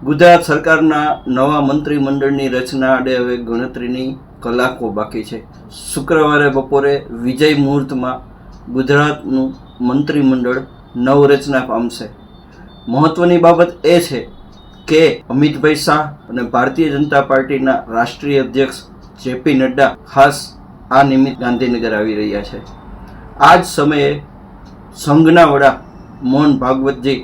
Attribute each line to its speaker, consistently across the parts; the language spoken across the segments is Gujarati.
Speaker 1: ગુજરાત સરકારના નવા મંત્રીમંડળની રચના આડે હવે ગણતરીની કલાકો બાકી છે. શુક્રવારે બપોરે વિજય મુહૂર્તમાં ગુજરાતનું મંત્રીમંડળ નવરચના પામશે. મહત્વની બાબત એ છે કે અમિતભાઈ શાહ અને ભારતીય જનતા પાર્ટીના રાષ્ટ્રીય અધ્યક્ષ જેપી નડ્ડા ખાસ આ નિમિત્ત ગાંધીનગર આવી રહ્યા છે. આ જ સમયે સંઘના વડા મોહન ભાગવતજી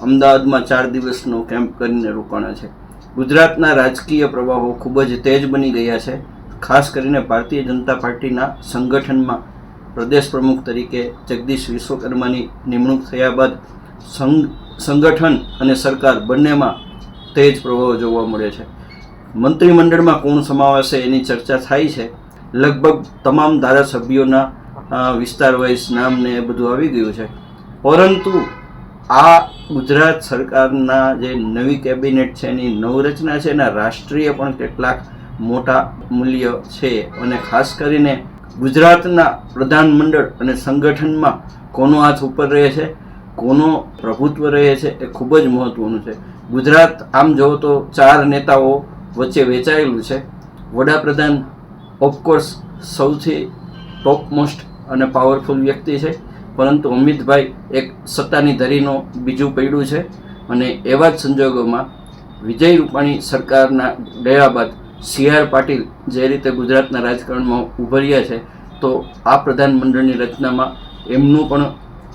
Speaker 1: અમદાવાદમાં 4 દિવસનો કેમ્પ કરીને રોકાણા છે. ગુજરાતના રાજકીય પ્રવાહો ખૂબ જ તેજ બની ગયા છે. ખાસ કરીને ભારતીય જનતા પાર્ટીના સંગઠનમાં પ્રદેશ પ્રમુખ તરીકે જગદીશ વિશ્વકર્માની નિમણૂક થયા બાદ સંગઠન અને સરકાર બંનેમાં તેજ પ્રવાહો જોવા મળે છે. મંત્રીમંડળમાં કોણ સમાવશે એની ચર્ચા થાય છે. લગભગ તમામ ધારાસભ્યોના વિસ્તાર વાઇઝ નામ ને એ બધું આવી ગયું છે. પરંતુ આ ગુજરાત સરકારના જે નવી કેબિનેટ છે એની નવરચના છે એના રાષ્ટ્રીય પણ કેટલાક મોટા મૂલ્ય છે. અને ખાસ કરીને ગુજરાતના પ્રધાનમંડળ અને સંગઠનમાં કોનો હાથ ઉપર રહે છે, કોનો પ્રભુત્વ રહે છે એ ખૂબ જ મહત્વનું છે. ગુજરાત આમ જોવો તો 4 નેતાઓ વચ્ચે વેચાયેલું છે. વડાપ્રધાન ઓફકોર્સ સૌથી ટોપ મોસ્ટ અને પાવરફુલ વ્યક્તિ છે, પરંતુ અમિતભાઈ એક સત્તાની ધરીનો બીજું પૈડું છે. અને એવા જ સંજોગોમાં વિજય રૂપાણી સરકારના ગયા બાદ CR પાટીલ જે રીતે ગુજરાતના રાજકારણમાં ઉભર્યા છે, તો આ પ્રધાનમંડળની રચનામાં એમનું પણ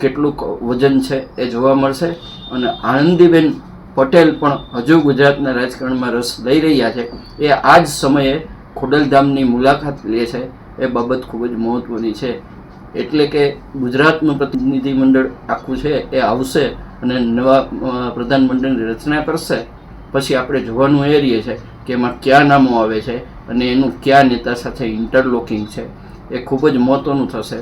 Speaker 1: કેટલુંક વજન છે એ જોવા મળશે. અને આનંદીબેન પટેલ પણ હજુ ગુજરાતના રાજકારણમાં રસ લઈ રહ્યા છે. એ આ જ સમયે ખોડલધામની મુલાકાત લે છે એ બાબત ખૂબ જ મહત્વની છે. એટલે કે ગુજરાતનું પ્રતિનિધિમંડળ આખું છે એ આવશે અને નવા પ્રધાનમંડળની રચના કરશે. પછી આપણે જોવાનું એ રહીએ છે કે એમાં કયા નામો આવે છે અને એનું કયા નેતા સાથે ઇન્ટરલોકિંગ છે એ ખૂબ જ મહત્વનું થશે.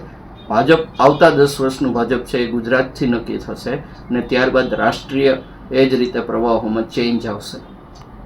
Speaker 1: ભાજપ આવતા 10 વર્ષનું ભાજપ છે એ ગુજરાતથી નક્કી થશે અને ત્યારબાદ રાષ્ટ્રીય એ જ રીતે પ્રવાહોમાં ચેન્જ આવશે.